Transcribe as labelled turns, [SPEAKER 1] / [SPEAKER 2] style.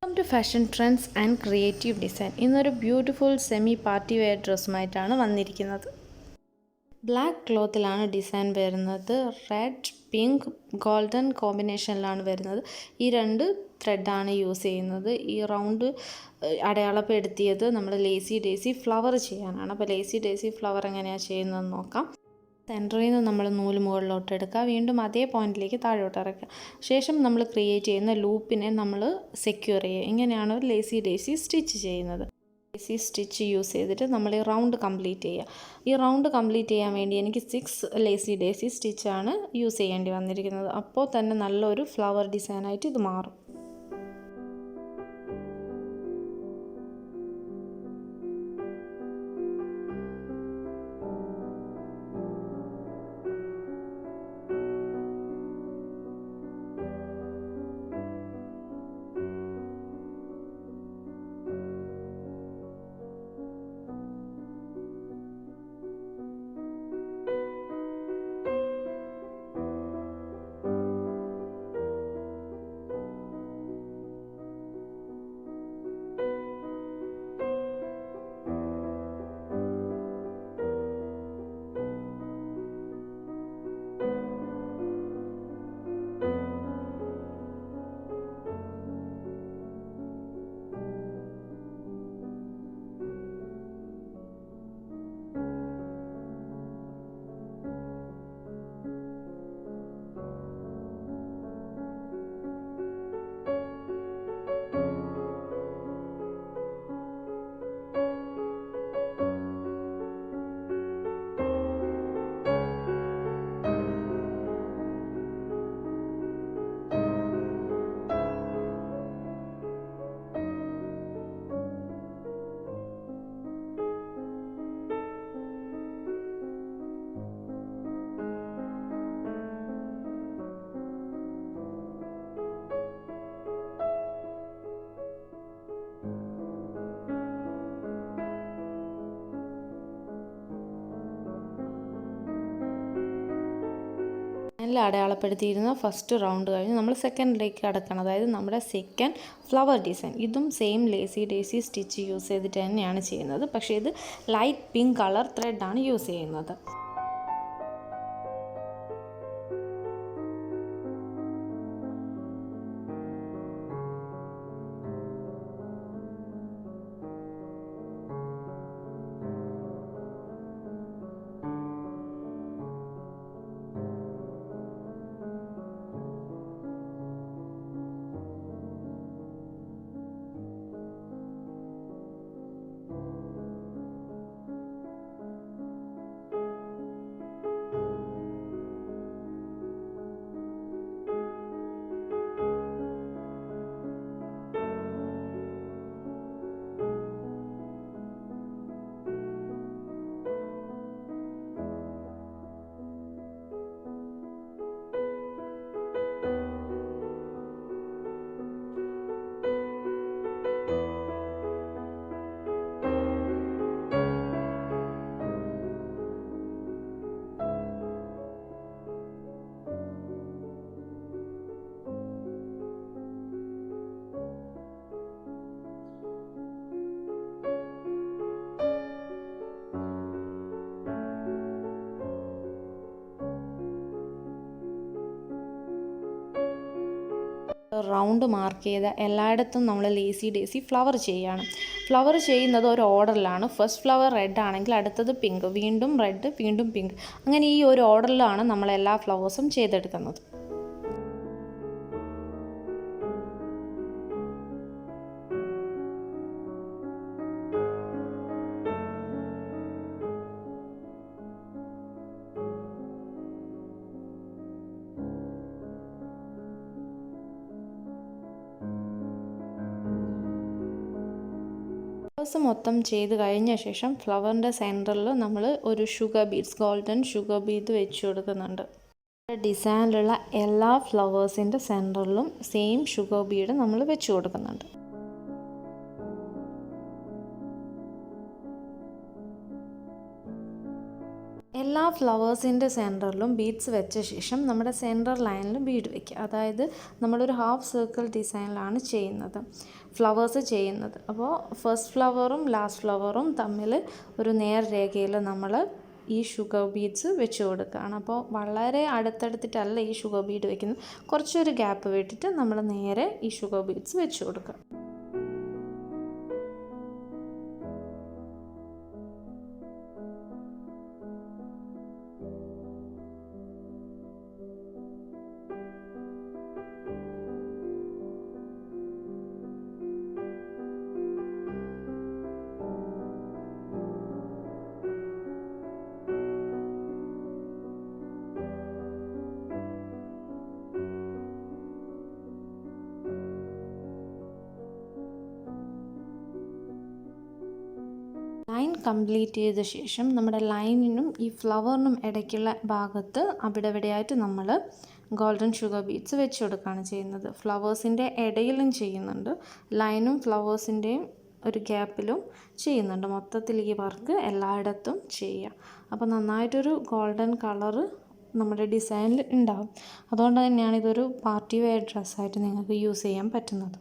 [SPEAKER 1] Welcome to fashion trends and creative design. ഇന്നൊരു beautiful semi party wear ഡ്രസ്സുമായിട്ടാണ് വന്നിരിക്കുന്നത്. Black ക്ലോത്തിലാണ് ഡിസൈൻ വരുന്നത്. റെഡ്, പിങ്ക്, ഗോൾഡൻ കോമ്പിനേഷനിലാണ് വരുന്നത്. ഈ രണ്ട് ത്രെഡാണ് യൂസ് ചെയ്യുന്നത്. ഈ റൗണ്ട് അടയാളപ്പെടുത്തിയത് നമ്മൾ ലേസി ഡേസി ഫ്ലവർ ചെയ്യാനാണ്. അപ്പോൾ ലേസി ഡേസി ഫ്ലവർ എങ്ങനെയാണ് ചെയ്യുന്നതെന്ന് നോക്കാം. സെൻറ്ററിൽ നിന്ന് നമ്മൾ നൂല് മുകളിലോട്ട് എടുക്കുക, വീണ്ടും അതേ പോയിന്റിലേക്ക് താഴോട്ട് ഇറക്കുക. ശേഷം നമ്മൾ ക്രിയേറ്റ് ചെയ്യുന്ന ലൂപ്പിനെ നമ്മൾ സെക്യൂർ ചെയ്യുക. ഇങ്ങനെയാണ് ഒരു ലേസി ഡേസി സ്റ്റിച്ച് ചെയ്യുന്നത്. ലേസി സ്റ്റിച്ച് യൂസ് ചെയ്തിട്ട് നമ്മൾ ഈ റൗണ്ട് കംപ്ലീറ്റ് ചെയ്യുക. ഈ റൗണ്ട് കംപ്ലീറ്റ് ചെയ്യാൻ വേണ്ടി എനിക്ക് 6 ലേസി ഡേസി സ്റ്റിച്ചാണ് യൂസ് ചെയ്യേണ്ടി വന്നിരിക്കുന്നത്. അപ്പോൾ തന്നെ നല്ലൊരു ഫ്ലവർ ഡിസൈനായിട്ട് ഇത് മാറും. അടയാളപ്പെടുത്തിയിരുന്ന ഫസ്റ്റ് റൗണ്ട് കഴിഞ്ഞ് നമ്മൾ സെക്കൻഡിലേക്ക് കടക്കണം. അതായത് നമ്മുടെ സെക്കൻഡ് ഫ്ലവർ ഡിസൈൻ. ഇതും same lazy daisy stitch use ചെയ്തിട്ട് തന്നെയാണ് ചെയ്യുന്നത്. പക്ഷേ ഇത് ലൈറ്റ് പിങ്ക് കളർ ത്രെഡാണ് യൂസ് ചെയ്യുന്നത്. റൗണ്ട് മാർക്ക് ചെയ്ത എല്ലായിടത്തും നമ്മൾ ലേസി ഡേസി ഫ്ലവർ ചെയ്യുകയാണ്. ഫ്ലവർ ചെയ്യുന്നത് ഒരു ഓർഡറിലാണ്. ഫസ്റ്റ് ഫ്ലവർ റെഡ് ആണെങ്കിൽ അടുത്തത് പിങ്ക്, വീണ്ടും റെഡ്, വീണ്ടും പിങ്ക്. അങ്ങനെ ഈ ഒരു ഓർഡറിലാണ് നമ്മൾ എല്ലാ ഫ്ലവേഴ്സും ചെയ്തെടുക്കുന്നത്. ഫ്ലവേഴ്സ് മൊത്തം ചെയ്ത് കഴിഞ്ഞ ശേഷം ഫ്ലവറിൻ്റെ സെൻറ്ററിൽ നമ്മൾ ഒരു sugar beads, golden sugar Bede വെച്ച് കൊടുക്കുന്നുണ്ട്. ഡിസൈനിലുള്ള എല്ലാ ഫ്ലവേഴ്സിൻ്റെ സെൻറ്ററിലും സെയിം ഷുഗർ ബീഡ് നമ്മൾ വെച്ച് കൊടുക്കുന്നുണ്ട്. എല്ലാ ഫ്ലവേഴ്സിൻ്റെ സെൻറ്ററിലും ബീഡ്സ് വെച്ച ശേഷം നമ്മുടെ സെൻറ്റർ ലൈനിൽ ബീഡ് വയ്ക്കുക. അതായത് നമ്മളൊരു ഹാഫ് സർക്കിൾ ഡിസൈനിലാണ് ചെയ്യുന്നത്, ഫ്ലവേഴ്സ് ചെയ്യുന്നത്. അപ്പോൾ ഫസ്റ്റ് ഫ്ലവറും ലാസ്റ്റ് ഫ്ലവറും തമ്മിൽ ഒരു നേർരേഖയിൽ നമ്മൾ ഈ ഷുഗർ ബീഡ്സ് വെച്ച് കൊടുക്കുകയാണ്. അപ്പോൾ വളരെ അടുത്തടുത്തിട്ടല്ല ഈ ഷുഗർ ബീഡ് വെക്കുന്നത്, കുറച്ചൊരു ഗ്യാപ്പ് വിട്ടിട്ട് നമ്മൾ നേരെ ഈ ഷുഗർ ബീഡ്സ് വെച്ച് കൊടുക്കുക. ലൈൻ കംപ്ലീറ്റ് ചെയ്ത ശേഷം നമ്മുടെ ലൈനിനും ഈ ഫ്ലവറിനും ഇടയ്ക്കുള്ള ഭാഗത്ത് അവിടെ ഇവിടെയായിട്ട് നമ്മൾ ഗോൾഡൻ ഷുഗർ ബീഡ്സ് വെച്ച് കൊടുക്കുകയാണ് ചെയ്യുന്നത്. ഫ്ലവേഴ്സിൻ്റെ ഇടയിലും ചെയ്യുന്നുണ്ട്, ലൈനും ഫ്ലവേഴ്സിൻ്റെയും ഒരു ഗ്യാപ്പിലും ചെയ്യുന്നുണ്ട്. മൊത്തത്തിൽ ഈ വർക്ക് എല്ലായിടത്തും ചെയ്യുക. അപ്പോൾ നന്നായിട്ടൊരു ഗോൾഡൻ കളറ് നമ്മുടെ ഡിസൈനിൽ ഉണ്ടാകും. അതുകൊണ്ട് തന്നെയാണ് ഇതൊരു പാർട്ടി വെയർ ഡ്രസ്സായിട്ട് നിങ്ങൾക്ക് യൂസ് ചെയ്യാൻ പറ്റുന്നത്.